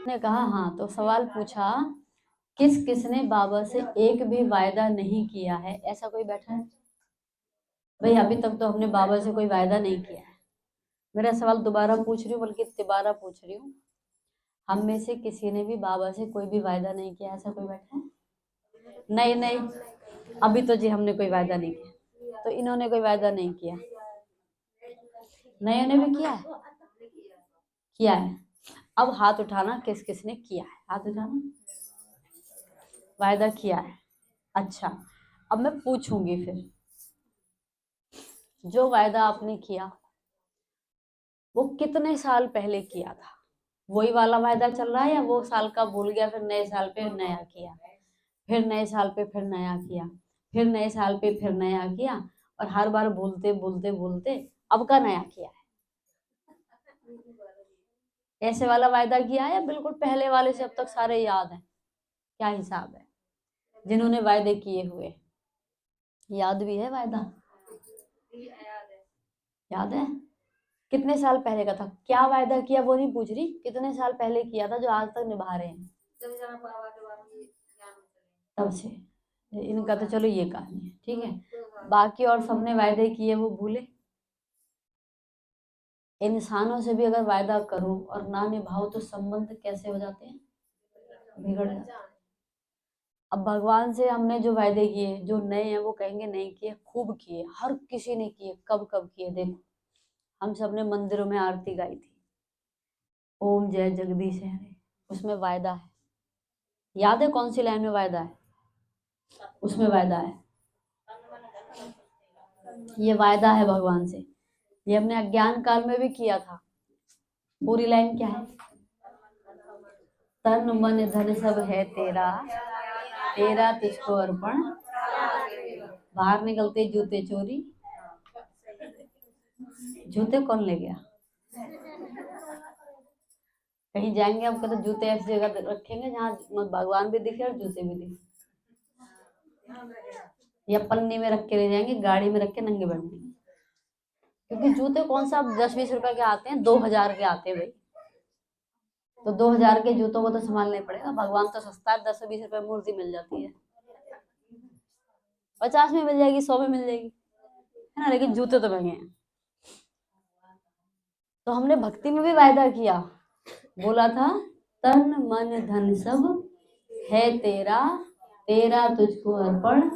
ने कहा हाँ, तो सवाल पूछा किस किसने बाबा से एक भी वायदा नहीं किया है? ऐसा कोई बैठा है? भाई अभी तक तो हमने बाबा से कोई वायदा नहीं किया है। मेरा सवाल दोबारा पूछ रही हूँ, बल्कि तिबारा पूछ रही हूँ, हम में से किसी ने भी बाबा से कोई भी वायदा नहीं किया, ऐसा कोई बैठा है? नहीं नहीं, अभी तो जी हमने कोई वायदा नहीं किया, तो इन्होंने कोई वायदा नहीं किया, नए ने भी किया है? किया है। अब हाथ उठाना किस किसने किया है, हाथ उठाना। वायदा किया है, अच्छा। अब मैं पूछूंगी फिर, जो वायदा आपने किया वो कितने साल पहले किया था? वही वाला वायदा चल रहा है या वो साल का भूल गया, फिर नए साल पे नया किया, फिर नए साल पे फिर नया किया, फिर नए साल पे फिर नया किया, और हर बार भूलते भूलते भूलते अब का नया किया है? ऐसे वाला वायदा किया है या बिल्कुल पहले वाले से अब तक सारे याद है? क्या हिसाब है? जिन्होंने वायदे किए हुए याद भी है वायदा? याद है? कितने साल पहले का था? क्या वायदा किया वो नहीं पूछ रही, कितने साल पहले किया था जो आज तक निभा रहे हैं तब से? इनका तो चलो ये कहानी है, ठीक है। बाकी और सबने वायदे किए वो भूले। इंसानों से भी अगर वायदा करो और ना निभाओ तो संबंध कैसे हो जाते हैं? बिगड़ जाते हैं। अब भगवान से हमने जो वायदे किए, जो नए हैं वो कहेंगे नहीं किए, खूब किए, हर किसी ने किए। कब कब किए? देखो, हम सबने मंदिरों में आरती गाई थी, ओम जय जगदीश हरे, उसमें वायदा है। याद है कौन सी लाइन में वायदा है? उसमें वायदा है, ये वायदा है भगवान से। ये हमने अज्ञान काल में भी किया था। पूरी लाइन क्या है? तन मन धन सब है तेरा, तेरा तुझको अर्पण, बाहर निकलते जूते चोरी। जूते कौन ले गया? कहीं जाएंगे हम तो जूते ऐसी जगह रखेंगे जहाँ भगवान भी दिखे और जूते भी दिखे, या पन्नी में रख के ले जाएंगे, गाड़ी में रख के नंगे बैठेंगे। क्योंकि जूते कौन सा 10-20 रुपए के आते हैं, 2000 के आते हैं भाई। तो 2000 के जूतों को तो संभालना ही पड़ेगा। भगवान तो सस्ता है, 10-20 रुपए में मूर्ति मिल जाती है, 50 में मिल जाएगी, 100 में मिल जाएगी, है ना। लेकिन जूते तो महंगे हैं। तो हमने भक्ति में भी वायदा किया, बोला था तन मन धन सब है तेरा, तेरा तुझको अर्पण।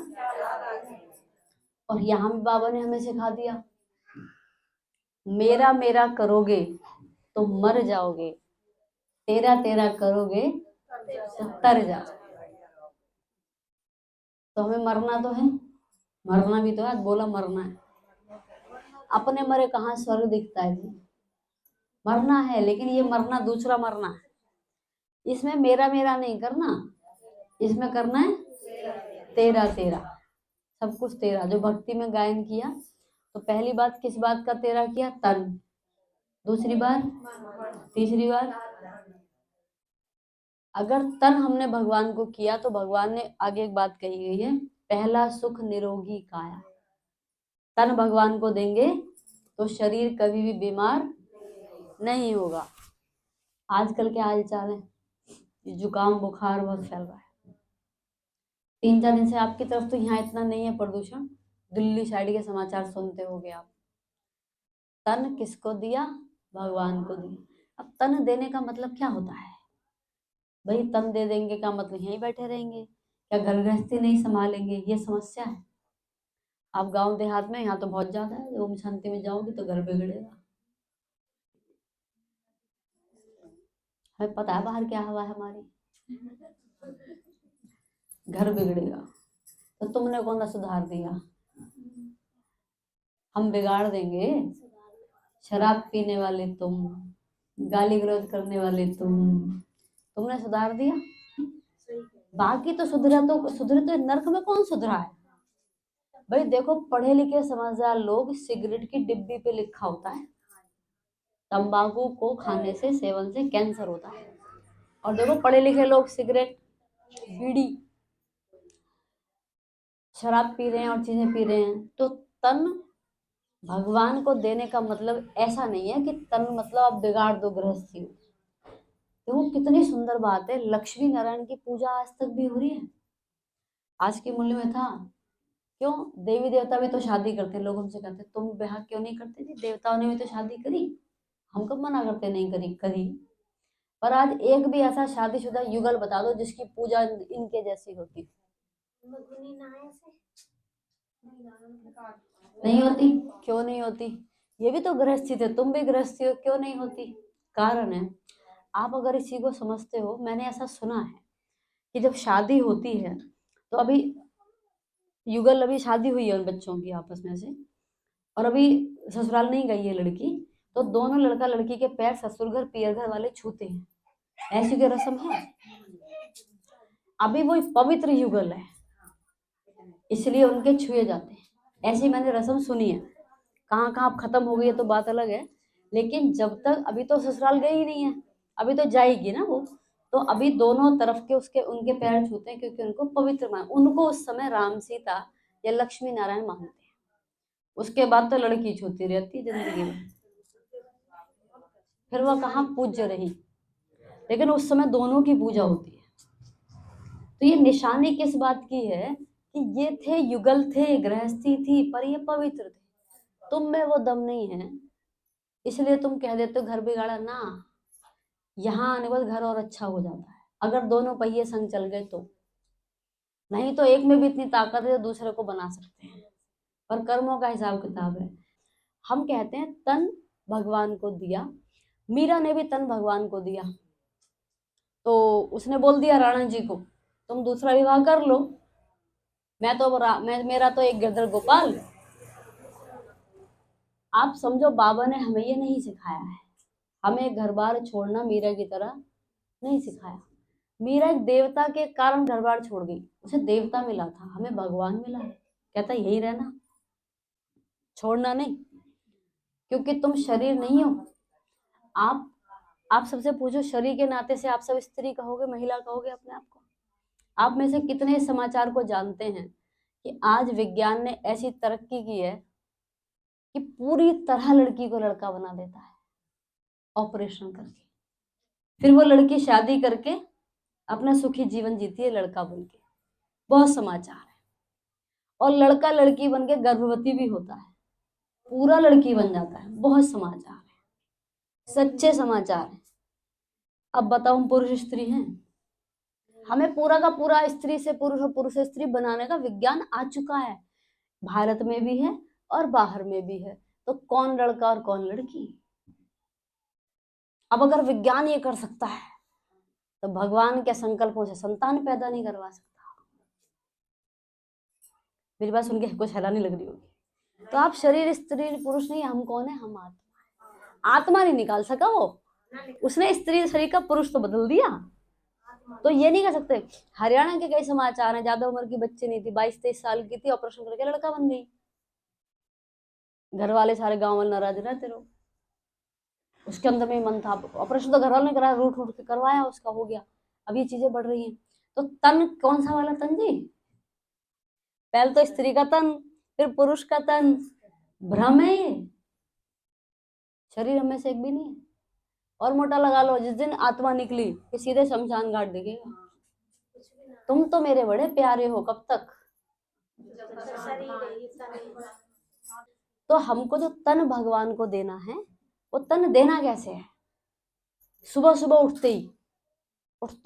और यहाँ भी बाबा ने हमें सिखा दिया, मेरा मेरा करोगे तो मर जाओगे, तेरा तेरा करोगे तो तर जाओगे। तो हमें मरना तो है, मरना भी तो है, बोला मरना है। अपने मरे कहाँ स्वर्ग दिखता है जी? मरना है, लेकिन ये मरना दूसरा मरना है। इसमें मेरा मेरा नहीं करना, इसमें करना है तेरा तेरा, सब कुछ तेरा। जो भक्ति में गायन किया, तो पहली बात किस बात का तेरा किया? तन। दूसरी बात, तीसरी बात, अगर तन हमने भगवान को किया तो भगवान ने आगे एक बात कही गई है, पहला सुख निरोगी काया। तन भगवान को देंगे तो शरीर कभी भी बीमार नहीं होगा। आजकल क्या हाल चाल है? जुकाम बुखार बहुत फैल रहा है। 3-4 दिन से आपकी तरफ तो यहाँ इतना नहीं है प्रदूषण, दिल्ली साइड के समाचार सुनते होंगे आप। तन किसको दिया? भगवान को दिया। अब तन देने का मतलब क्या होता है भाई? तन दे देंगे का मतलब यहीं बैठे रहेंगे? क्या घर गृहस्थी नहीं संभालेंगे? ये समस्या है। आप गांव देहात में, यहाँ तो बहुत ज्यादा है, ओम शांति में जाओगे तो घर बिगड़ेगा। हमें पता है बाहर क्या हवा है हमारी, घर बिगड़ेगा। तो तुमने कौन सा सुधार दिया? हम बिगाड़ देंगे। शराब पीने वाले तुम, गाली गलौज करने वाले तुमने सुधार दिया। बाकी तो सुधरे तो नर्क में कौन सुधरा है? भाई देखो, पढ़े लिखे समझदार लोग, सिगरेट की डिब्बी पे लिखा होता है तंबाकू को खाने से, सेवन से कैंसर होता है। और देखो पढ़े लिखे लोग सिगरेट, बीड़ी, शराब पी रहे हैं और चीजें पी रहे हैं। तो तन भगवान को देने का मतलब ऐसा नहीं है कि तन मतलब आप बिगाड़ दो गृहस्थी। तो वो कितनी सुंदर बात है, लक्ष्मी नारायण की पूजा आज तक भी हो रही है। आज के मूल्य में था, क्यों? देवी देवता भी तो शादी करते, लोग हमसे कहते तुम ब्याह क्यों नहीं करते थे? देवताओं ने भी तो शादी करी, हम कब मना करते नहीं करी? करी। पर आज एक भी ऐसा शादीशुदा युगल बता दो जिसकी पूजा इनके जैसी होती। नहीं होती। क्यों नहीं होती? ये भी तो गृहस्थी थे, तुम भी गृहस्थी हो, क्यों नहीं होती? कारण है, आप अगर इसी को समझते हो, मैंने ऐसा सुना है कि जब शादी होती है तो अभी युगल, अभी शादी हुई है उन बच्चों की आपस में से, और अभी ससुराल नहीं गई है लड़की, तो दोनों लड़का लड़की के पैर ससुर घर पियर घर वाले छूते हैं। ऐसी कोई रस्म है? अभी वो पवित्र युगल है, इसलिए उनके छुए जाते हैं। ऐसी मैंने रस्म सुनी है। कहाँ कहाँ खत्म हो गई है तो बात अलग है, लेकिन जब तक, अभी तो ससुराल गई ही नहीं है, अभी तो जाएगी ना वो, तो अभी दोनों तरफ के उसके उनके पैर छूते हैं, क्योंकि उनको पवित्र मान, उनको उस समय राम सीता या लक्ष्मी नारायण मानते हैं। उसके बाद तो लड़की छूती रहती है जिंदगी में, फिर वह कहाँ पूज्य रही। लेकिन उस समय दोनों की पूजा होती है। तो ये निशानी किस बात की है? कि ये थे युगल, थे गृहस्थी थी, पर ये पवित्र थे। तुम में वो दम नहीं है, इसलिए तुम कह देते हो घर बिगाड़ा ना। यहाँ आने के बाद घर और अच्छा हो जाता है, अगर दोनों पहिए संग चल गए तो। नहीं तो एक में भी इतनी ताकत है, दूसरे को बना सकते हैं, पर कर्मों का हिसाब किताब है। हम कहते हैं तन भगवान को दिया, मीरा ने भी तन भगवान को दिया, तो उसने बोल दिया राणा जी को तुम दूसरा विवाह कर लो, मेरा तो एक गिरधर गोपाल। आप समझो, बाबा ने हमें ये नहीं सिखाया है, हमें घर बार छोड़ना मीरा की तरह नहीं सिखाया। मीरा एक देवता के कारण घर बार छोड़ गई, उसे देवता मिला था, हमें भगवान मिला है, कहता यही रहना, छोड़ना नहीं। क्योंकि तुम शरीर नहीं हो। आप आप सबसे पूछो, शरीर के नाते से आप सब स्त्री कहोगे, महिला कहोगे अपने आप को? आप में से कितने इस समाचार को जानते हैं कि आज विज्ञान ने ऐसी तरक्की की है कि पूरी तरह लड़की को लड़का बना देता है ऑपरेशन करके, फिर वो लड़की शादी करके अपना सुखी जीवन जीती है लड़का बन के। बहुत समाचार है। और लड़का लड़की बन के गर्भवती भी होता है, पूरा लड़की बन जाता है। बहुत समाचार है, सच्चे समाचार है। अब बताओ, हम पुरुष स्त्री हैं, हमें पूरा का पूरा स्त्री से पुरुष और पुरुष से स्त्री बनाने का विज्ञान आ चुका है, भारत में भी है और बाहर में भी है। तो कौन लड़का और कौन लड़की? अब अगर विज्ञान ये कर सकता है, तो भगवान के संकल्पों से संतान पैदा नहीं करवा सकता? मेरी बात सुन के कुछ हैरानी लग रही होगी। तो आप शरीर स्त्री पुरुष नहीं, हम कौन है? हम आत्मा। आत्मा नहीं निकाल सका वो, उसने स्त्री शरीर का पुरुष तो बदल दिया। तो ये नहीं कर सकते। हरियाणा के कई समाचार हैं, ज्यादा उम्र की बच्ची नहीं थी, 22-23 साल की थी, ऑपरेशन करके लड़का बन गई। घर वाले सारे गांव वाले नाराज रहते रहो, उसके अंदर में मन था, ऑपरेशन तो घर वालों ने कराया, रूट रूट के करवाया, उसका हो गया। अब ये चीजें बढ़ रही हैं। तो तन कौन सा वाला तन जी? पहले तो स्त्री का तन, फिर पुरुष का तन। भ्रम है ये, शरीर हमें से एक भी नहीं है। और मोटा लगा लो, जिस दिन आत्मा निकली फिर सीधे शमशान घाट दिखेगा। तुम तो मेरे बड़े प्यारे हो, कब तक? तो हमको जो तन भगवान को देना है, वो तन देना कैसे है? सुबह सुबह उठते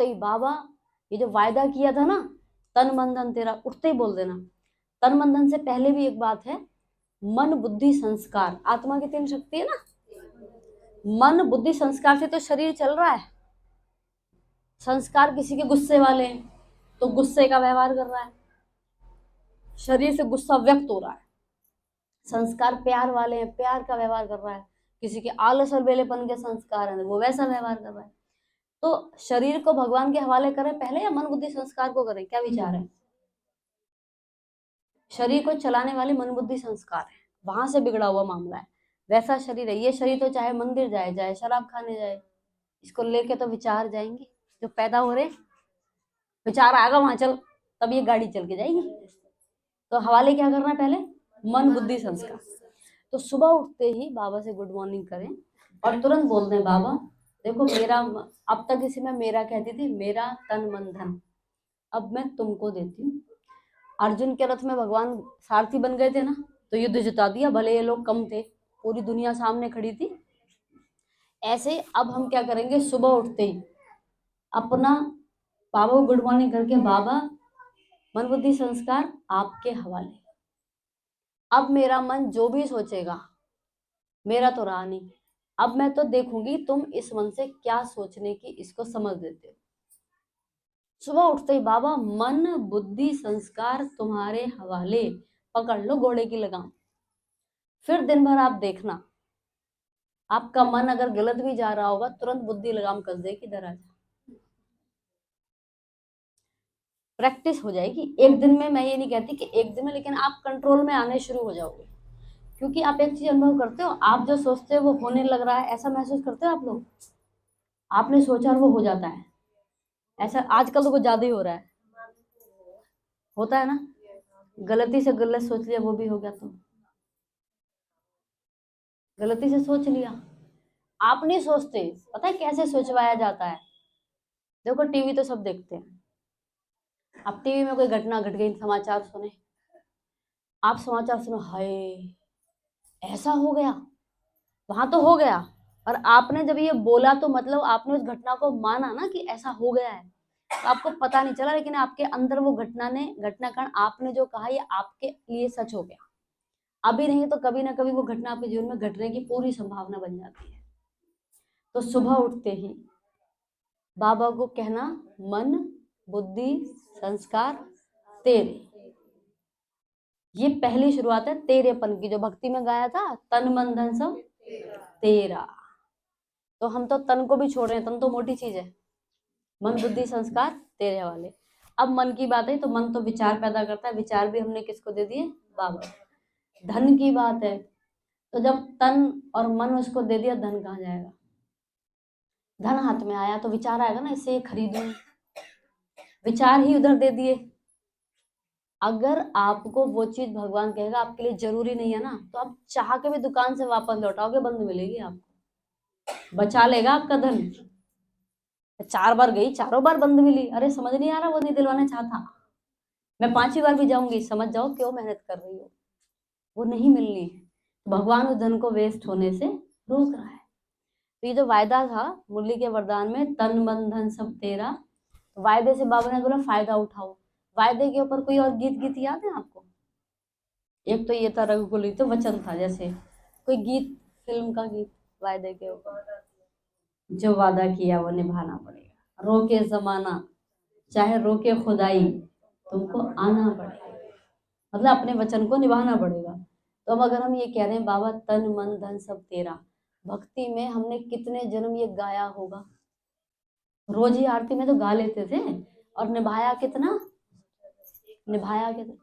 ही बाबा, ये जो वायदा किया था ना, तन मन धन तेरा, उठते ही बोल देना तन मन धन से पहले भी एक बात है, मन बुद्धि संस्कार। आत्मा की 3 शक्ति है ना, मन बुद्धि संस्कार से तो शरीर चल रहा है। संस्कार किसी के गुस्से वाले हैं तो गुस्से का व्यवहार कर रहा है, शरीर से गुस्सा व्यक्त हो रहा है। संस्कार प्यार वाले हैं, प्यार का व्यवहार कर रहा है। किसी के आलस और बेलेपन के संस्कार हैं, वो वैसा व्यवहार कर रहा है। तो शरीर को भगवान के हवाले करें पहले या मन बुद्धि संस्कार को करें, क्या विचार है? शरीर को चलाने वाले मन बुद्धि संस्कार है, वहां से बिगड़ा हुआ मामला है। वैसा शरीर है ये शरीर, तो चाहे मंदिर जाए, चाहे शराब खाने जाए, इसको लेके तो विचार जाएंगे जो पैदा हो रहे, विचार आएगा वहां चल, तब ये गाड़ी चल के जाएगी। तो हवाले क्या करना है पहले? मन बुद्धि संस्कार। तो सुबह उठते ही बाबा से गुड मॉर्निंग करें और तुरंत बोल दें, बाबा देखो मेरा, अब तक इसे मैं मेरा कहती थी, मेरा तन मन धन अब मैं तुमको देती हूँ। अर्जुन के रथ में भगवान सारथी बन गए थे ना, तो युद्ध जिता दिया, भले ये लोग कम थे, पूरी दुनिया सामने खड़ी थी। ऐसे अब हम क्या करेंगे, सुबह उठते ही अपना बाबा को गुड मॉर्निंग करके, बाबा मन बुद्धि संस्कार आपके हवाले, अब मेरा मन जो भी सोचेगा, मेरा तो रहा नहीं, अब मैं तो देखूंगी तुम इस मन से क्या सोचने की इसको समझ देते हो। सुबह उठते ही बाबा मन बुद्धि संस्कार तुम्हारे हवाले, पकड़ लो घोड़े की लगाम। फिर दिन भर आप देखना, आपका मन अगर गलत भी जा रहा होगा, तुरंत बुद्धि लगाम कस देगी, इधर आ जा। प्रैक्टिस हो जाएगी एक दिन में। मैं ये नहीं कहती कि एक दिन में, लेकिन आप कंट्रोल में आने शुरू हो जाओगे। क्योंकि आप एक चीज अनुभव करते हो, आप जो सोचते हो वो होने लग रहा है, ऐसा महसूस करते हो आप लोग? आपने सोचा और वो हो जाता है, ऐसा आजकल तो कुछ ज्यादा ही हो रहा है, होता है ना? गलती से गलत सोच लिया, वो भी हो गया। तो गलती से सोच लिया, आप नहीं सोचते, पता है कैसे सोचवाया जाता है? देखो टीवी तो सब देखते हैं, अब टीवी में कोई घटना घट गई, समाचार सुने, आप समाचार सुनो, हाय ऐसा हो गया, वहां तो हो गया, और आपने जब ये बोला तो मतलब आपने उस घटना को माना ना कि ऐसा हो गया है, तो आपको पता नहीं चला, लेकिन आपके अंदर वो घटनाक्रम आपने जो कहा ये आपके लिए सच हो गया। अभी नहीं तो कभी ना कभी वो घटना आपके जीवन में घटने की पूरी संभावना बन जाती है। तो सुबह उठते ही बाबा को कहना, मन बुद्धि संस्कार तेरे, ये पहली शुरुआत है तेरेपन की, जो भक्ति में गाया था, तन मन धन सब तेरा। तो हम तो तन को भी छोड़ रहे हैं, तन तो मोटी चीज है, मन बुद्धि संस्कार तेरे वाले। अब मन की बात है तो मन तो विचार पैदा करता है, विचार भी हमने किसको दे दिए? बाबा। धन की बात है तो जब तन और मन उसको दे दिया, धन कहाँ जाएगा? धन हाथ में आया तो विचार आएगा ना, इसे खरीदूं, विचार ही उधर दे दिए। अगर आपको वो चीज भगवान कहेगा आपके लिए जरूरी नहीं है ना, तो आप चाह के भी दुकान से वापस लौटाओगे, बंद मिलेगी आपको, बचा लेगा आपका धन। 4 बार गई, चारों बार बंद मिली, अरे समझ नहीं आ रहा, वो नहीं दिलवाना चाहता, मैं 5वीं बार भी जाऊंगी, समझ जाओ क्यों मेहनत कर रही हो, वो नहीं मिलनी है। भगवान उस धन को वेस्ट होने से रोक रहा है। तो ये जो वायदा था मुरली के वरदान में, तन मन धन सब तेरा, तो वायदे से बाबा ने बोला फायदा उठाओ। वायदे के ऊपर कोई और गीत याद है आपको? एक तो ये था रघुकुल, तो वचन था, जैसे कोई गीत, फिल्म का गीत वायदे के ऊपर, जो वादा किया वो निभाना पड़ेगा, रोके जमाना चाहे रोके खुदाई, तुमको आना पड़ेगा, मतलब अपने वचन को निभाना पड़ेगा। तो अब अगर हम ये कह रहे हैं बाबा तन मन धन सब तेरा, भक्ति में हमने कितने जन्म ये गाया होगा, रोज ही आरती में तो गा लेते थे, और निभाया कितना? निभाया कितना?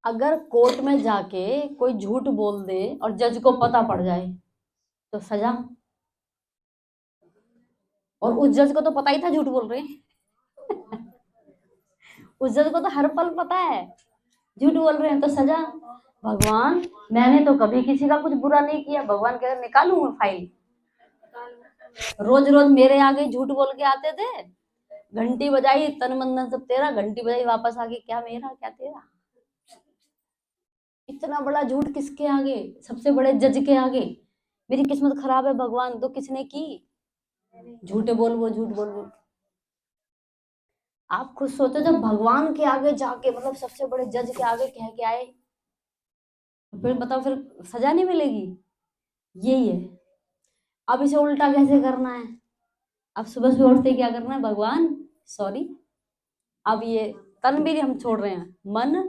अगर कोर्ट में जाके कोई झूठ बोल दे और जज को पता पड़ जाए तो सजा, और उस जज को तो पता ही था झूठ बोल रहे हैं उस जज को तो हर पल पता है झूठ बोल रहे हैं, तो सजा। भगवान मैंने तो कभी किसी का कुछ बुरा नहीं किया, भगवान कह रहे निकालूंगा फाइल, रोज रोज मेरे आगे झूठ बोल के आते थे, घंटी बजाई तन मन धन सब तेरा, घंटी बजाई वापस आगे, क्या मेरा क्या तेरा? इतना बड़ा झूठ किसके आगे? सबसे बड़े जज के आगे। मेरी किस्मत खराब है भगवान, तो किसने की? झूठे बोल वो झूठ बोल बोल। आप खुद सोचो, जब भगवान के आगे जाके मतलब सबसे बड़े जज के आगे कह के आए, तो फिर बताओ, फिर सजा नहीं मिलेगी? यही है। अब इसे उल्टा कैसे करना है? अब सुबह सुबह उठते क्या करना है? भगवान सॉरी, अब ये तन भी हम छोड़ रहे हैं, मन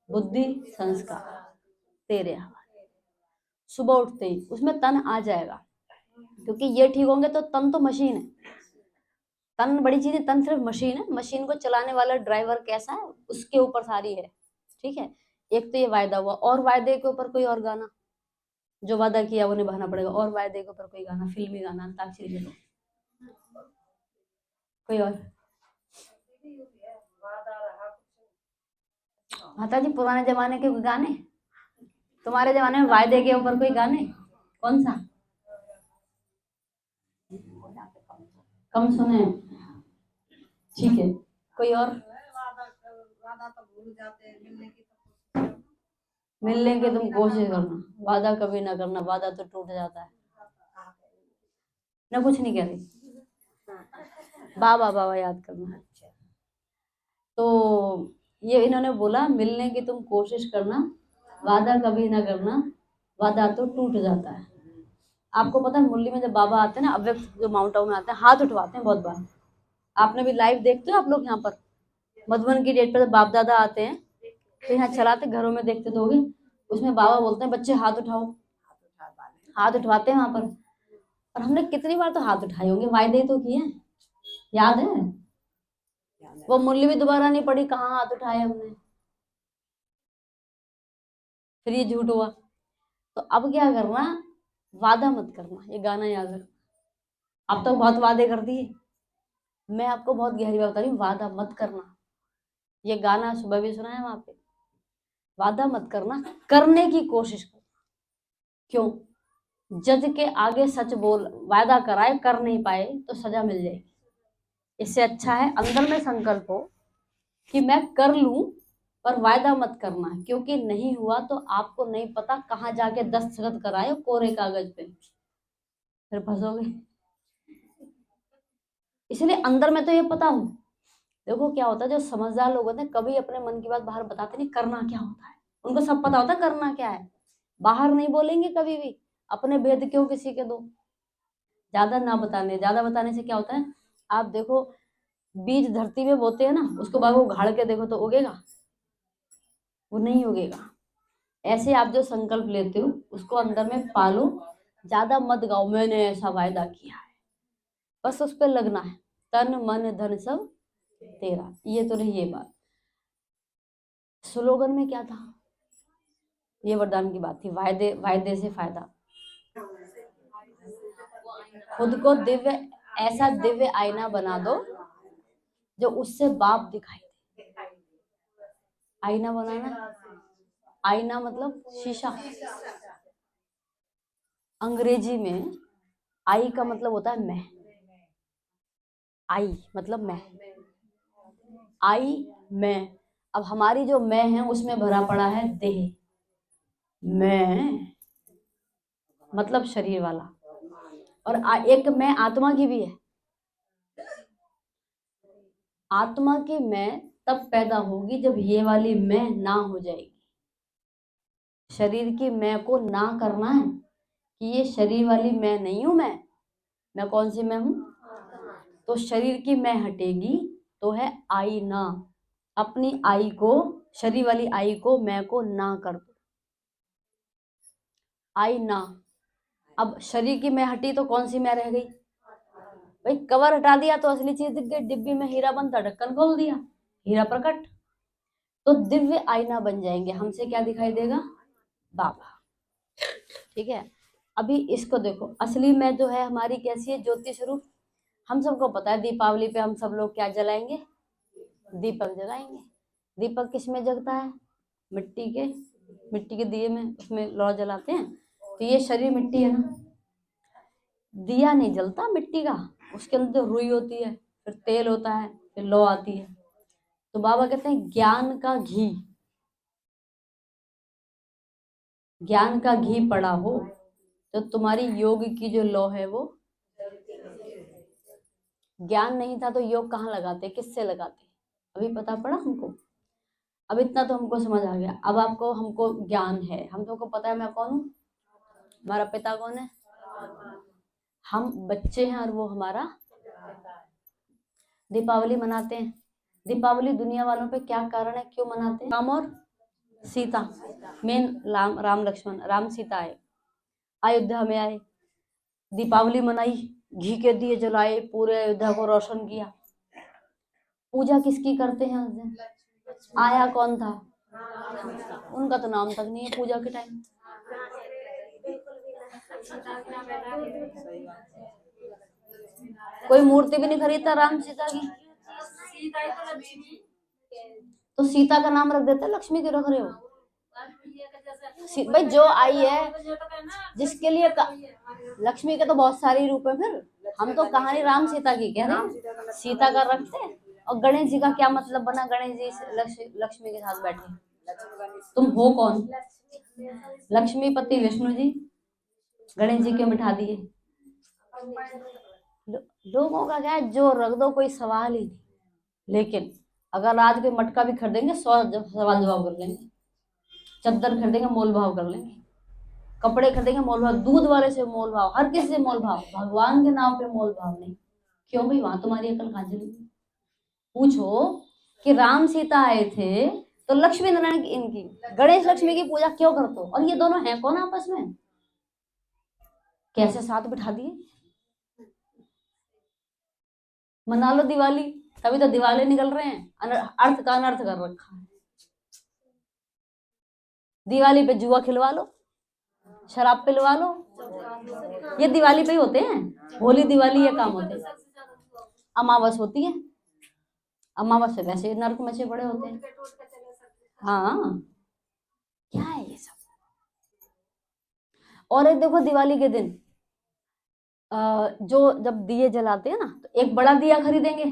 बुद्धि संस्कार तेरे हवाले। सुबह उठते ही उसमें तन आ जाएगा, क्योंकि ये ठीक होंगे तो तन तो मशीन है। तन बड़ी चीज है, तन सिर्फ मशीन है। मशीन को चलाने वाला ड्राइवर कैसा है, उसके ऊपर सारी है। ठीक है, एक तो ये वायदा हुआ, और वायदे के ऊपर कोई और गाना, जो वादा किया वो निभाना पड़ेगा। और वायदे के ऊपर कोई गाना, फिल्मी गाना, अंताक्षरी के दो, कोई और। माता जी पुराने जमाने के गाने, तुम्हारे जमाने में वायदे के ऊपर कोई गाने, कौन सा? कम सुने, ठीक है, कोई और। मिलने की तुम कोशिश करना, वादा कभी ना करना, वादा तो टूट जाता है। मैं कुछ नहीं कह रही, बाबा बाबा याद करना। तो ये इन्होंने बोला, मिलने की तुम कोशिश करना, वादा कभी ना करना, वादा तो टूट जाता है। आपको पता है, मुरली में जब बाबा आते हैं ना, अव्यक्त जो माउंट आबू में आते हैं, हाथ उठवाते हैं बहुत बार। आपने भी लाइव देखते हो आप लोग यहाँ पर, मधुबन की डेट पर जब बाप दादा आते हैं तो यहाँ चलाते, घरों में देखते तो होगे, उसमें बाबा बोलते हैं बच्चे हाथ उठाओ, हाथ उठवाते हैं वहां पर। और हमने कितनी बार तो हाथ उठाए होंगे, वायदे तो किए हैं, याद है? वो मुरली भी दोबारा नहीं पड़ी, कहाँ हाथ उठाए हमने, फिर ये झूठ हुआ। तो अब क्या करना, वादा मत करना, ये गाना याद रखना। अब तो बहुत वादे कर दिए, मैं आपको बहुत गहरी बात बता रही हूँ, वादा मत करना। ये गाना सुबह भी सुना है वहां पे, वादा मत करना, करने की कोशिश करना। क्यों? जज के आगे सच बोल, वादा कराए कर नहीं पाए तो सजा मिल जाएगी। इससे अच्छा है अंदर में संकल्प हो कि मैं कर लूं, पर वायदा मत करना, क्योंकि नहीं हुआ तो आपको नहीं पता कहाँ जाके दस्तखत कराए कोरे कागज पे, फिर फंसोगे। इसलिए अंदर में तो ये पता हो। देखो क्या होता है, जो समझदार लोग होते हैं कभी अपने मन की बात बाहर बताते नहीं, करना क्या होता है उनको सब पता होता है, करना क्या है। बाहर नहीं बोलेंगे कभी भी, अपने भेद क्यों किसी के दो। ज्यादा ना बताने, ज्यादा बताने से क्या होता है, आप देखो, बीज धरती में बोते हैं ना, उसको बाद वो उगाड़ के देखो तो उगेगा? वो नहीं उगेगा। ऐसे आप जो संकल्प लेते हो उसको अंदर में पालो, ज्यादा मत गाओ मैंने ऐसा वायदा किया है, बस उस पर लगना है, तन मन धन सब तेरा। ये तो नहीं, ये बात स्लोगन में क्या था, ये वरदान की बात थी, वायदे, वायदे से फायदा। खुद को दिव्य, ऐसा दिव्य आईना बना दो जो उससे बाप दिखाई दे। आईना बनाना, आईना मतलब शीशा। अंग्रेजी में आई का मतलब होता है मैं, आई मतलब मैं, आई मैं। अब हमारी जो मैं है उसमें भरा पड़ा है देह, मैं मतलब शरीर वाला, और एक मैं आत्मा की भी है। आत्मा की मैं तब पैदा होगी जब ये वाली मैं ना हो जाएगी। शरीर की मैं को ना करना है कि ये शरीर वाली मैं नहीं हूं, मैं कौन सी मैं हूं? तो शरीर की मैं हटेगी तो है आईना। अपनी आई को, शरीर वाली आई को, मैं को ना कर दो, आई ना। अब शरीर की मैं हटी तो कौन सी मैं रह गई? भाई कवर हटा दिया तो असली चीज दिख गई, डिब्बी में हीरा बनता, ढक्कन खोल दिया, हीरा प्रकट। तो दिव्य आईना बन जाएंगे, हमसे क्या दिखाई देगा? बाबा। ठीक है, अभी इसको देखो, असली में जो है हमारी कैसी है, ज्योति स्वरूप। हम सबको पता है दीपावली पे हम सब लोग क्या जलाएंगे? दीपक जलाएंगे। दीपक किस में जगता है? मिट्टी के, मिट्टी के दिए में, उसमें लौ जलाते हैं। तो ये शरीर मिट्टी है ना, दिया नहीं जलता मिट्टी का, उसके अंदर रुई होती है, फिर तेल होता है, फिर लौ आती है। तो बाबा कहते हैं ज्ञान का घी, ज्ञान का घी पड़ा हो तो तुम्हारी योग की जो लौ है वो, ज्ञान नहीं था तो योग कहाँ लगाते, किससे लगाते? अभी पता पड़ा हमको। अब इतना तो हमको समझ आ गया। अब आपको हमको ज्ञान है, हम तुमको पता है मैं कौन हूँ, हमारा पिता कौन है, हम बच्चे हैं और वो हमारा। दीपावली मनाते हैं, दीपावली दुनिया वालों पे क्या कारण है, क्यों मनाते हैं? राम और सीता, मेन राम लक्ष्मण, राम सीता आए, अयोध्या में आए, दीपावली मनाई, घी के दिए जलाए, पूरे अयोध्या को रोशन किया। पूजा किसकी करते हैं उस दिन? आया कौन था? उनका तो नाम तक नहीं है पूजा के टाइम। कोई मूर्ति भी नहीं खरीदता राम सीता की, तो सीता का नाम रख देते, लक्ष्मी क्यों रख रहे हो? भाई जो आई है जिसके लिए लक्ष्मी के तो बहुत सारे रूप है, फिर हम तो कहानी राम सीता की कह रहे हैं, सीता का रखते। और गणेश जी का क्या मतलब बना? गणेश जी लक्ष्मी के साथ बैठे, तुम हो कौन? लक्ष्मीपति विष्णु जी, गणेश जी क्यों बिठा दिए? लोगों का क्या है, जो रख दो कोई सवाल ही नहीं। लेकिन अगर आज कोई मटका भी खरीदेंगे 100 सवाल जवाब कर लेंगे, चद्दर खरीदेंगे मोल भाव कर लेंगे, कपड़े खरीदेंगे मोल भाव, दूध वाले से मोल भाव, हर किसी से मोल भाव, भगवान के नाम पे मोल भाव नहीं। क्यों भाई, वहां तुम्हारी अकल कहां चली? पूछो कि राम सीता आए थे तो लक्ष्मी नारायण की, इनकी गणेश लक्ष्मी की पूजा क्यों करते हो? और ये दोनों हैं कौन आपस में? कैसे साथ बिठा दिए? मना लो दिवाली, तभी तो दिवाली निकल रहे हैं, अर्थ का अनर्थ कर रखा है। दिवाली पे जुआ खिलवा लो, शराब पिलवा लो, ये दिवाली पे ही होते हैं। होली दिवाली ये काम होते हैं। अमावस होती है, अमावस से वैसे नरक मचे बड़े होते हैं। हाँ, क्या है ये सब? और एक देखो दिवाली के दिन जो जब दिए जलाते हैं ना, तो एक बड़ा दिया खरीदेंगे,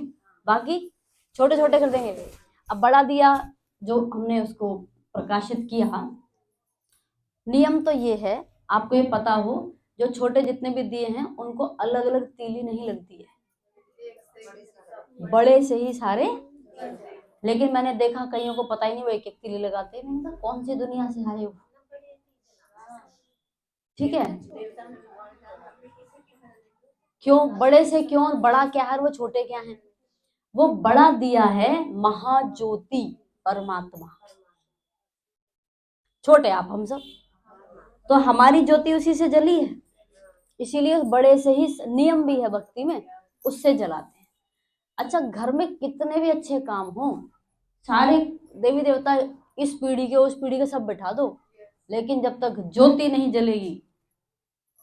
बाकी छोटे छोटे खरीदेंगे। अब बड़ा दिया जो हमने उसको प्रकाशित किया, नियम तो ये है, आपको ये पता हो, जो छोटे जितने भी दिए हैं उनको अलग अलग तीली नहीं लगती है, बड़े से ही सारे। लेकिन मैंने देखा कईयों को पता ही नहीं, वो एक एक तीली लगाते हैं। मैंने कहा कौन सी दुनिया से आए हो? ठीक है, क्यों बड़े से, क्यों बड़ा क्या है, वो छोटे क्या है? वो बड़ा दिया है महाज्योति परमात्मा, छोटे आप हम सब, तो हमारी ज्योति उसी से जली है, इसीलिए बड़े से ही, नियम भी है भक्ति में, उससे जलाते हैं। अच्छा, घर में कितने भी अच्छे काम हो, सारे देवी देवता इस पीढ़ी के उस पीढ़ी के सब बिठा दो, लेकिन जब तक ज्योति नहीं जलेगी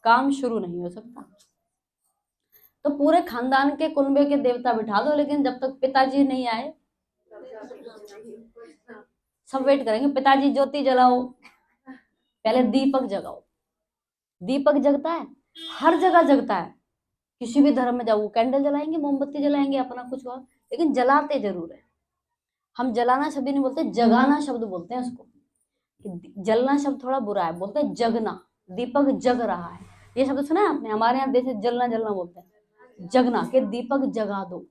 काम शुरू नहीं हो सकता। तो पूरे खानदान के कुनबे के देवता बिठा दो, लेकिन जब तक पिताजी नहीं आए सब वेट करेंगे, पिताजी ज्योति जलाओ, पहले दीपक जगाओ। दीपक जगता है, हर जगह जगता है, किसी भी धर्म में जाओ कैंडल जलाएंगे, मोमबत्ती जलाएंगे, अपना कुछ और, लेकिन जलाते जरूर है। हम जलाना शब्द नहीं बोलते, जगाना शब्द बोलते हैं उसको। जलना शब्द थोड़ा बुरा है, बोलते हैं जगना, दीपक जग रहा है। ये शब्द सुना है आपने? हमारे यहाँ जैसे जलना जलना बोलते हैं, जगना के दीपक जगा दो,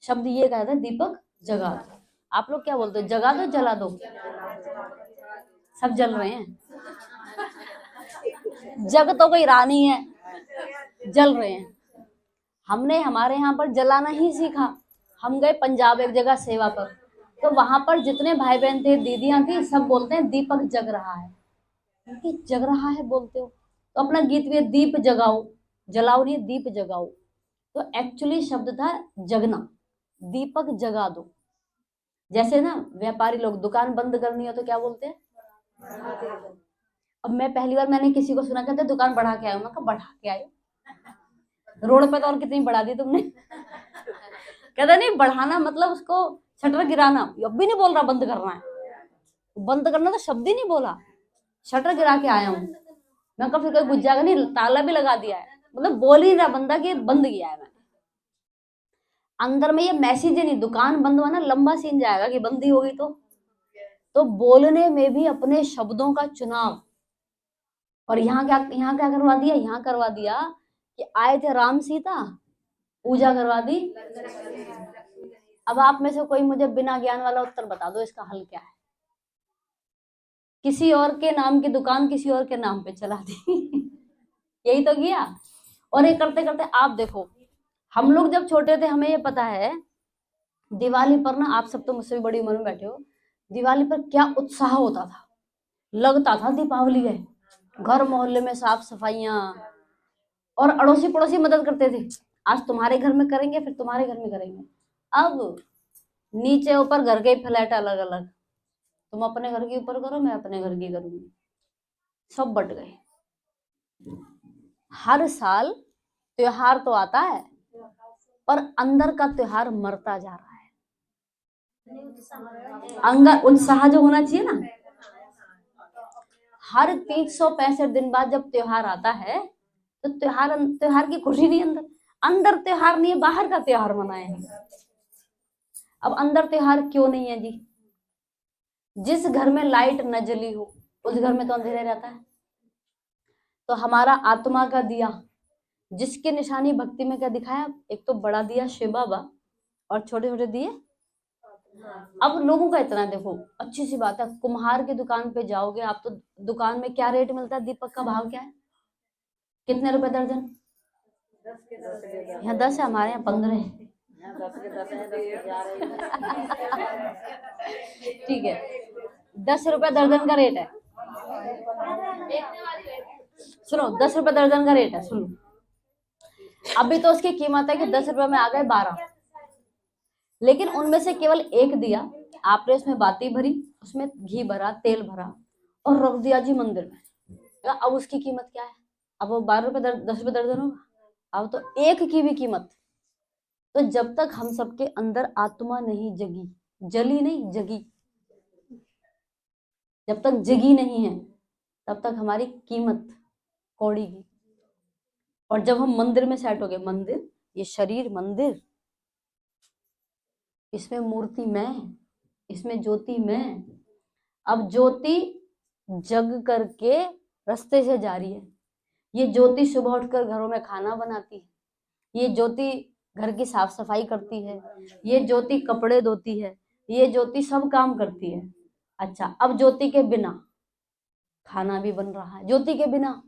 शब्द ये कहता है दीपक जगा दो। आप लोग क्या बोलते हो, जगा दो जला दो? सब जल रहे हैं, जग तो कोई रानी है, जल रहे हैं। हमने हमारे यहाँ पर जलाना ही सीखा। हम गए पंजाब एक जगह सेवा पर, तो वहां पर जितने भाई बहन थे, दीदियां थी, सब बोलते हैं दीपक जग रहा है। क्योंकि जग रहा है बोलते हो, तो अपना गीत भी दीप जगाओ, जलाओ नहीं, दीप जगाओ। तो एक्चुअली शब्द था जगना, दीपक जगा दो। जैसे ना व्यापारी लोग दुकान बंद करनी हो तो क्या बोलते हैं? अब मैं पहली बार मैंने किसी को सुना, कहते दुकान बढ़ा के आयो, मैं कहा बढ़ा के आयो, रोड पे तो और कितनी बढ़ा दी तुमने। कहता नहीं, बढ़ाना मतलब उसको शटर गिराना, अब भी नहीं बोल रहा बंद करना है, बंद करना तो शब्द ही नहीं बोला, शटर गिरा के आया हूँ। मैं कहा फिर कोई बुझ जाएगा, नहीं ताला भी लगा दिया है, मतलब बोल ही रहा बंदा कि बंद किया है मैंने। अंदर में ये मैसेज ही नहीं, दुकान बंद हुआ ना लंबा सीन जाएगा कि बंदी होगी तो बोलने में भी अपने शब्दों का चुनाव। और यहाँ क्या करवा दिया, यहाँ करवा दिया कि आए थे राम सीता, पूजा करवा दी, अब आप में से कोई मुझे बिना ज्ञान वाला उत्तर बता दो, इसका हल क्या है? किसी और के नाम की दुकान किसी और के नाम पे चला दी। यही तो किया। और ये करते करते आप देखो, हम लोग जब छोटे थे हमें ये पता है, दिवाली पर ना, आप सब तो मुझसे भी बड़ी उम्र में बैठे हो, दिवाली पर क्या उत्साह होता था, लगता था दीपावली है, घर मोहल्ले में साफ सफाइयां, और अड़ोसी पड़ोसी मदद करते थे, आज तुम्हारे घर में करेंगे फिर तुम्हारे घर में करेंगे। अब नीचे ऊपर घर के फ्लैट अलग अलग, तुम अपने घर के ऊपर करो, मैं अपने घर की करूंगी, सब बट गए। हर साल त्योहार तो आता है, पर अंदर का त्योहार मरता जा रहा है। अंदर उत्साह जो होना चाहिए ना, हर 365 दिन बाद जब त्योहार आता है तो त्योहार की खुशी नहीं, अंदर अंदर त्योहार नहीं है, बाहर का त्योहार मनाए हैं। अब अंदर त्योहार क्यों नहीं है जी? जिस घर में लाइट न जली हो उस घर में तो अंधेरा रहता है। तो हमारा आत्मा का दिया, जिसकी निशानी भक्ति में क्या दिखाया, एक तो बड़ा दिया शिव बाबा और छोटे छोटे दिए। अब लोगों का इतना देखो, अच्छी सी बात है, कुम्हार की दुकान पे जाओगे आप तो दुकान में क्या रेट मिलता है, दीपक का भाव क्या है, कितने रुपए दर्जन? यहाँ 10 है, हमारे यहाँ 15 है। ठीक है, 10 रुपए दर्जन का रेट है। सुनो, 10 रुपए दर्जन का रेट है, सुनो। अभी तो उसकी कीमत है कि 10 रुपए में आ गए 12, लेकिन उनमें से केवल एक दिया आपने उसमें बाती भरी, उसमें घी भरा, तेल भरा और रख दिया जी मंदिर में। अब उसकी कीमत क्या है? अब वो 12 रुपए 10 रुपए दर्जन होगा, अब तो एक की भी कीमत। तो जब तक हम सबके अंदर आत्मा नहीं जगी, जली नहीं जगी, जब तक जगी नहीं है तब तक हमारी कीमत कौड़ी की। और जब हम मंदिर में सेट हो गए, मंदिर ये शरीर मंदिर, इसमें मूर्ति मैं, इसमें ज्योति मैं। अब ज्योति जग करके रास्ते से जा रही है, ये ज्योति सुबह उठकर घरों में खाना बनाती है, ये ज्योति घर की साफ सफाई करती है, ये ज्योति कपड़े धोती है, ये ज्योति सब काम करती है। अच्छा, अब ज्योति के बिना खाना भी बन रहा है, ज्योति के बिना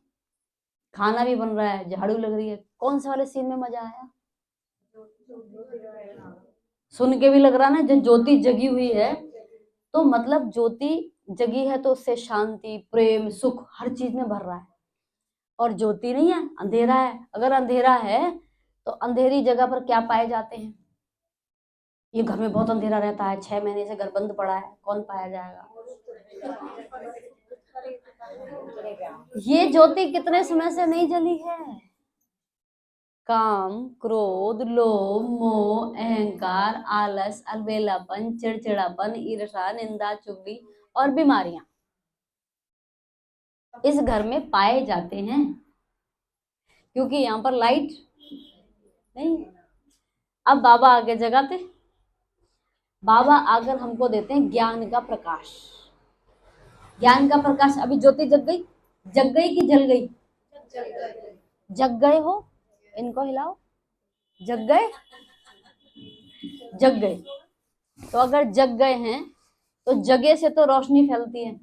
खाना भी बन रहा है, झाड़ू लग रही है, कौन से वाले सीन में मजा आया? सुन के भी लग रहा ना, जो ज्योति जगी हुई है, तो मतलब ज्योति जगी है तो उससे शांति, प्रेम, सुख हर चीज में भर रहा है। और ज्योति नहीं है, अंधेरा है। अगर अंधेरा है तो अंधेरी जगह पर क्या पाए जाते हैं? ये घर में बहुत अंधेरा रहता है, 6 महीने से घर बंद पड़ा है, कौन पाया जाएगा? ये ज्योति कितने समय से नहीं जली है? काम, क्रोध, लोभ, मोह, अहंकार, आलस, अलबेलापन, चिड़चिड़ापन, ईर्ष्या, निंदा, चुगली और बीमारियां इस घर में पाए जाते हैं, क्योंकि यहाँ पर लाइट नहीं। अब बाबा आगे जगाते, बाबा आकर हमको देते हैं ज्ञान का प्रकाश। ज्ञान का प्रकाश, अभी ज्योति जग गई, जग गई कि जल गई? जग गए हो, इनको हिलाओ, जग गए, जग गए। तो अगर जग गए हैं तो जगे से तो रोशनी फैलती है।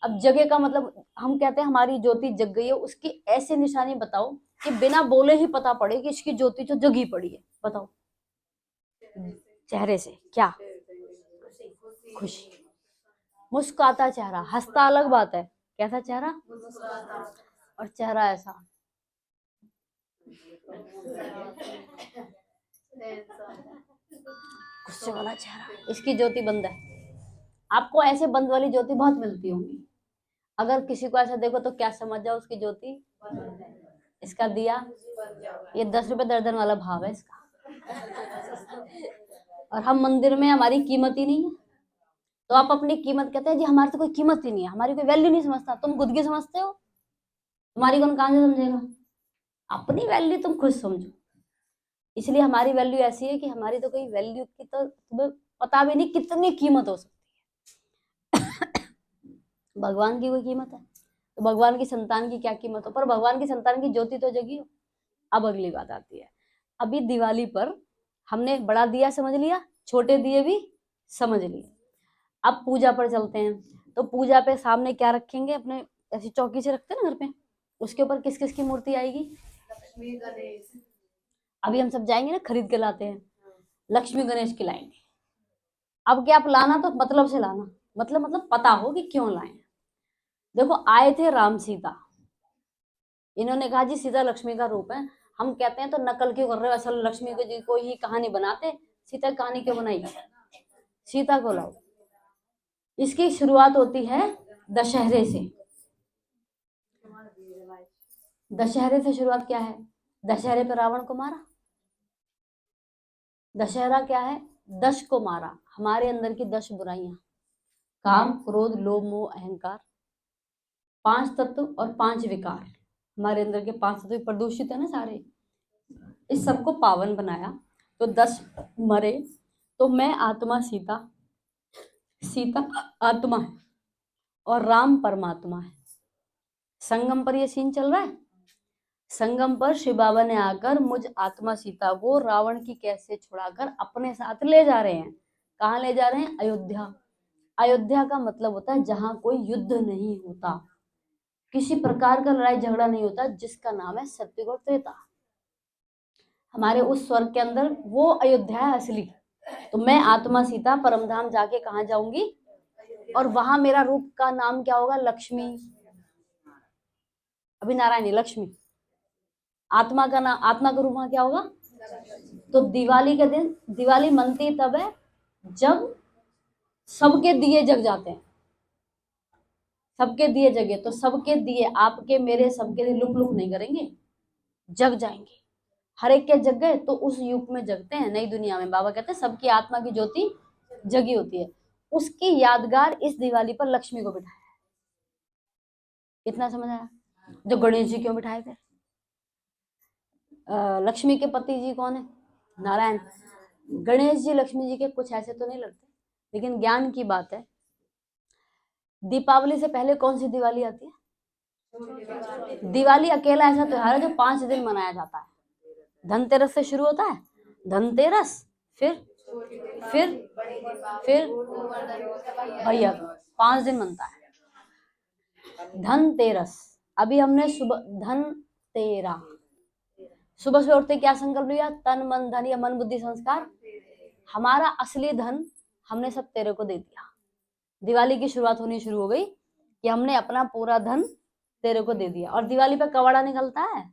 अब जगे का मतलब, हम कहते हैं हमारी ज्योति जग गई है, उसकी ऐसी निशानी बताओ कि बिना बोले ही पता पड़े कि इसकी ज्योति तो जगी पड़ी है। बताओ, चेहरे से क्या? खुशी, मुस्कुराता चेहरा, हंसता अलग बात है, कैसा चेहरा? और चेहरा ऐसा, गुस्से वाला चेहरा, इसकी ज्योति बंद है। आपको ऐसे बंद वाली ज्योति बहुत मिलती होंगी। अगर किसी को ऐसा देखो तो क्या समझ जाओ, उसकी ज्योति, इसका दिया, ये 10 रुपए दर्जन वाला भाव है इसका। और हम मंदिर में, हमारी कीमत ही नहीं है, तो आप अपनी कीमत कहते हैं जी हमारी तो कोई कीमत ही नहीं है, हमारी कोई वैल्यू नहीं समझता। तुम खुद की समझते हो, तुम्हारी कौन कहां से समझेगा? अपनी वैल्यू तुम खुद समझो। इसलिए हमारी वैल्यू ऐसी है कि हमारी तो कोई वैल्यू की तो तुम्हें पता भी नहीं कितनी कीमत हो सकती है। भगवान की कोई कीमत है तो भगवान की संतान की क्या कीमत हो? पर भगवान की संतान की ज्योति तो जगी हो। अब अगली बात आती है, अभी दिवाली पर हमने बड़ा दिया समझ लिया, छोटे दिए भी समझ लिए। अब पूजा पर चलते हैं। तो पूजा पे सामने क्या रखेंगे, अपने ऐसी चौकी से रखते हैं ना घर पे, उसके ऊपर किस किस की मूर्ति आएगी? लक्ष्मी गणेश। अभी हम सब जाएंगे ना, खरीद के लाते हैं, लक्ष्मी गणेश की लाएंगे। अब क्या, आप लाना तो मतलब से लाना, मतलब पता हो कि क्यों लाए। देखो आए थे राम सीता, इन्होंने कहा जी सीता लक्ष्मी का रूप है। हम कहते हैं तो नकल क्यों कर रहे हो, असल लक्ष्मी को जी को ही कहानी बनाते, सीता की कहानी क्यों बनाई? सीता को लाओ। इसकी शुरुआत होती है दशहरे से। दशहरे से शुरुआत क्या है? दशहरे पर रावण को मारा। दशहरा क्या है? दश को मारा, हमारे अंदर की 10 बुराइयां, काम क्रोध लोभ मोह अहंकार, 5 तत्व और 5 विकार। हमारे अंदर के 5 तत्व प्रदूषित है ना सारे, इस सबको पावन बनाया। तो 10 मरे। तो मैं आत्मा सीता, सीता आत्मा है और राम परमात्मा है। संगम पर ये सीन चल रहा है। संगम पर शिव बाबा ने आकर मुझ आत्मा सीता को रावण की कैद से छुड़ाकर अपने साथ ले जा रहे हैं। कहाँ ले जा रहे हैं? अयोध्या। अयोध्या का मतलब होता है जहां कोई युद्ध नहीं होता, किसी प्रकार का लड़ाई झगड़ा नहीं होता, जिसका नाम है सत्युग और त्रेता। हमारे उस स्वर्ग के अंदर वो अयोध्या है असली। तो मैं आत्मा सीता परमधाम जाके कहाँ जाऊंगी? और वहां मेरा रूप का नाम क्या होगा? लक्ष्मी। अभी नारायणी, लक्ष्मी। आत्मा का नाम, आत्मा का रूप वहां क्या होगा? तो दिवाली के दिन, दिवाली मनती तब है जब सबके दिए जग जाते हैं। सबके दिए जगे तो सबके दिए, आपके मेरे सबके दिए लुक लुक नहीं करेंगे, जग जाएंगे। हर एक के जग गए तो उस युग में जगते हैं, नई दुनिया में। बाबा कहते हैं सबकी आत्मा की ज्योति जगी होती है। उसकी यादगार इस दिवाली पर लक्ष्मी को बिठाया है। इतना समझ आया? जो गणेश जी क्यों बिठाए थे? लक्ष्मी के पति जी कौन है? नारायण। गणेश जी लक्ष्मी जी के कुछ ऐसे तो नहीं लगते, लेकिन ज्ञान की बात है। दीपावली से पहले कौन सी दिवाली आती है? दिवाली अकेला ऐसा त्योहार है जो 5 दिन मनाया जाता है। धनतेरस से शुरू होता है, धनतेरस, फिर भैया, 5 दिन मनता है धनतेरस। अभी हमने सुबह धन तेरा, सुबह से उठते क्या संकल्प लिया? तन मन धन या मन बुद्धि संस्कार, हमारा असली धन हमने सब तेरे को दे दिया। दिवाली की शुरुआत होनी शुरू हो गई कि हमने अपना पूरा धन तेरे को दे दिया। और दिवाली पे कबाड़ा निकलता है,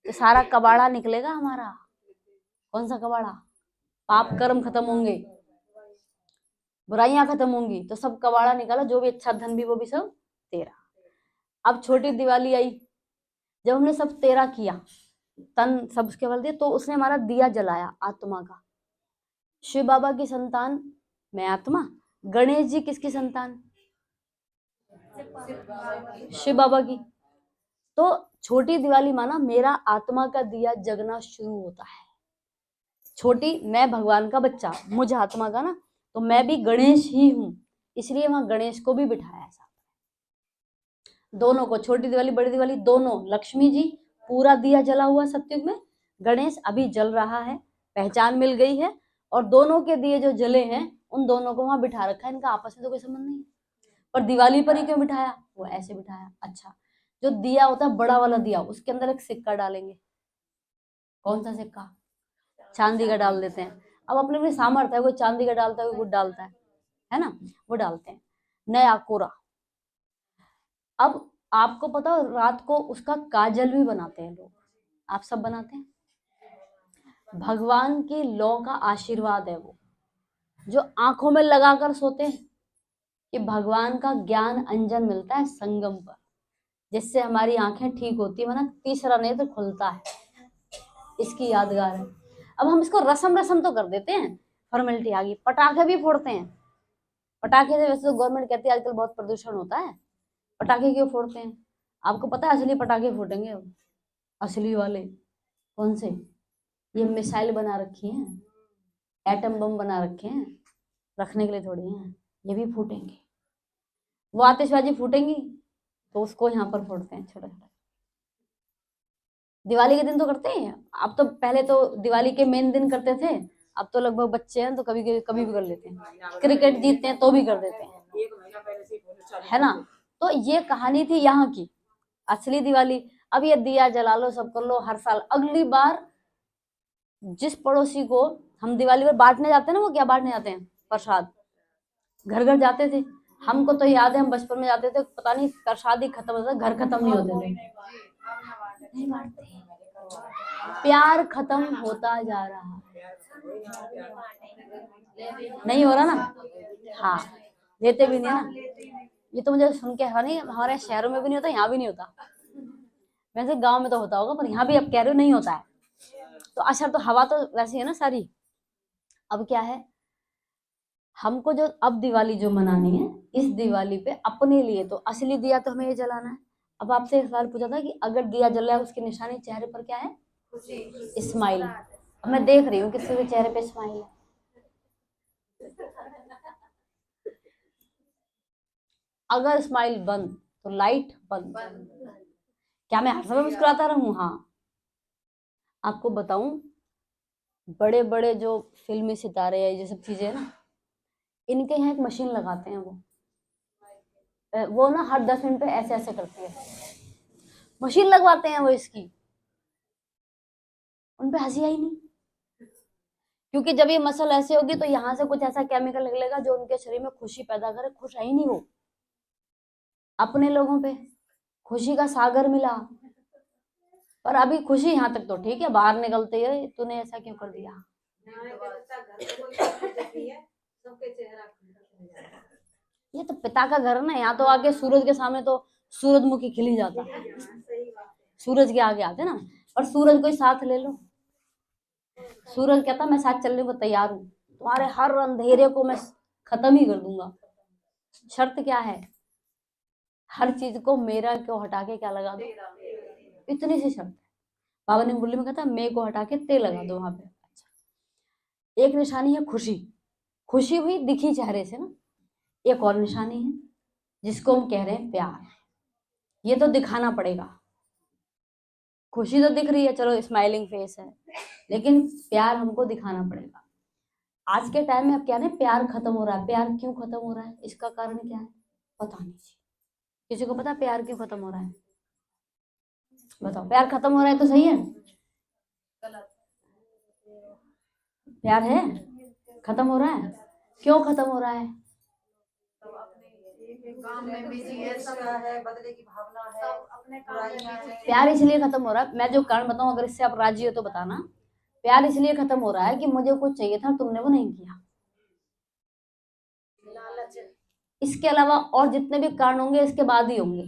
तो सारा कबाड़ा निकलेगा हमारा। कौन सा कबाड़ा? पाप कर्म खत्म होंगे, बुराइयां खत्म होंगी, तो सब कबाड़ा निकाला, जो भी अच्छा धन भी वो भी सब तेरा। अब छोटी दिवाली आई, जब हमने सब तेरा किया, तन सब उसके बल दिए, तो उसने हमारा दिया जलाया आत्मा का। शिव बाबा की संतान मैं आत्मा, गणेश जी किसकी संतान? शिव बाबा की। तो छोटी दिवाली माना मेरा आत्मा का दिया जगना शुरू होता है। छोटी, मैं भगवान का बच्चा, मुझ आत्मा का ना, तो मैं भी गणेश ही हूं, इसलिए वहां गणेश को भी बिठाया ऐसा। दोनों को, छोटी दिवाली बड़ी दिवाली दोनों, लक्ष्मी जी पूरा दिया जला हुआ सत्युग में, गणेश अभी जल रहा है, पहचान मिल गई है, और दोनों के दिए जो जले हैं उन दोनों को वहां बिठा रखा है। इनका आपस में तो कोई संबंध नहीं है, पर दिवाली पर ही क्यों बिठाया? वो ऐसे बिठाया। अच्छा, जो दिया होता है बड़ा वाला दिया, उसके अंदर एक सिक्का डालेंगे। कौन सा सिक्का? चांदी का डाल देते हैं। अब अपने अपने सामर्थ्य है, कोई चांदी का डालता है, कोई कुछ डालता है ना, वो डालते हैं। नया कोरा। अब आपको पता हो रात को उसका काजल भी बनाते हैं लोग, आप सब बनाते हैं। भगवान की लौ का आशीर्वाद है वो, जो आंखों में लगाकर सोते हैं, कि भगवान का ज्ञान अंजन मिलता है संगम पर, जिससे हमारी आंखें ठीक होती है, वरना तीसरा नेत्र खुलता है। इसकी यादगार है। अब हम इसको रसम रसम तो कर देते हैं, फॉर्मेलिटी आ गई। पटाखे भी फोड़ते हैं। पटाखे से वैसे तो गवर्नमेंट कहती है आजकल बहुत प्रदूषण होता है, पटाखे क्यों फोड़ते हैं? आपको पता है असली पटाखे फूटेंगे अब, असली वाले। कौन से? ये मिसाइल बना रखी है, एटम बम बना रखे हैं, रखने के लिए थोड़ी हैं, ये भी फूटेंगे। वो आतिशबाजी फूटेंगी तो उसको यहाँ पर फोड़ते हैं छोटा छोटा। दिवाली के दिन तो करते हैं। अब तो, पहले तो दिवाली के मेन दिन करते थे, अब तो लगभग बच्चे हैं तो कभी कभी भी कर लेते हैं, क्रिकेट जीतते हैं तो भी कर देते हैं, है ना। तो ये कहानी थी यहाँ की असली दिवाली। अब ये दिया जला लो, सब कर लो, हर साल अगली बार जिस पड़ोसी को हम दिवाली पर बांटने जाते हैं ना, वो क्या बांटने जाते हैं, प्रसाद, घर घर जाते थे। हमको तो याद है हम बचपन में जाते थे, पता नहीं प्रसाद ही खत्म होता था, घर खत्म नहीं होते थे। नहीं बांटते, प्यार खत्म होता जा रहा है, नहीं हो रहा ना। हाँ, लेते भी नहीं है ना। ये तो मुझे सुन के नहीं, हमारे शहरों में भी नहीं होता, यहाँ भी नहीं होता। वैसे गांव में तो होता होगा, पर यहाँ भी अब कह रहे हो नहीं होता है। तो असर तो हवा तो वैसी है ना सारी। अब क्या है, हमको जो अब दिवाली जो मनानी है, इस दिवाली पे अपने लिए तो असली दिया तो हमें ये जलाना है। अब आपसे एक सवाल पूछा था कि अगर दिया जल रहा है उसकी निशानी चेहरे पर क्या है, स्माइल। अब मैं देख रही हूँ किसी के चेहरे पे स्माइल है। अगर स्माइल बंद तो लाइट बंद। क्या मैं हर समय मुस्कुराता रहूं? हाँ। आपको बताऊं, बड़े बड़े जो फिल्मी सितारे है, ये सब चीजें है ना, इनके यहाँ एक मशीन लगाते हैं वो ना हर 10 मिनट पे ऐसे ऐसे करती है, मशीन लगवाते हैं वो इसकी। उन पे हंसी आई नहीं, क्योंकि जब ये मसल ऐसे होगी तो यहाँ से कुछ ऐसा केमिकल निकलेगा जो उनके शरीर में खुशी पैदा करे। खुश है ही नहीं वो। अपने लोगों पे खुशी का सागर मिला, पर अभी खुशी यहाँ तक तो ठीक है, बाहर निकलते ही तूने ऐसा क्यों कर दिया। ये तो पिता का घर है ना, यहाँ तो आके सूरज के सामने तो सूरजमुखी खिली जाता है, सूरज के आगे आते ना। और सूरज को ही साथ ले लो, सूरज कहता मैं साथ चलने को तैयार हूँ, तुम्हारे हर अंधेरे को मैं खत्म ही कर दूंगा। शर्त क्या है, हर चीज को मेरा को हटा के क्या लगा दो, इतनी सी शर्त है। बाबा ने मुरली में कहता मैं को हटा के ते लगा दो वहां पे। अच्छा, एक निशानी है खुशी, खुशी हुई दिखी चेहरे से ना। एक और निशानी है जिसको हम कह रहे हैं प्यार। ये तो दिखाना पड़ेगा। खुशी तो दिख रही है, चलो स्माइलिंग फेस है, लेकिन प्यार हमको दिखाना पड़ेगा। आज के टाइम में अब क्या है, प्यार खत्म हो रहा है। प्यार क्यों खत्म हो रहा है, इसका कारण क्या है पता नहीं। किसी को पता प्यार क्यों खत्म हो रहा है? बताओ, प्यार खत्म हो रहा है तो सही है? प्यार है, खत्म हो रहा है, क्यों खत्म हो रहा है? काम में बिजी है, सब है, बदले की भावना है, सब अपने काम में बिजी है। प्यार इसलिए खत्म हो रहा है, मैं जो कारण बताऊं, अगर इससे आप राजी हो तो बताना। प्यार इसलिए खत्म हो रहा है कि मुझे कुछ चाहिए था, तुमने वो नहीं किया। लालच। इसके अलावा और जितने भी कारण होंगे इसके बाद ही होंगे।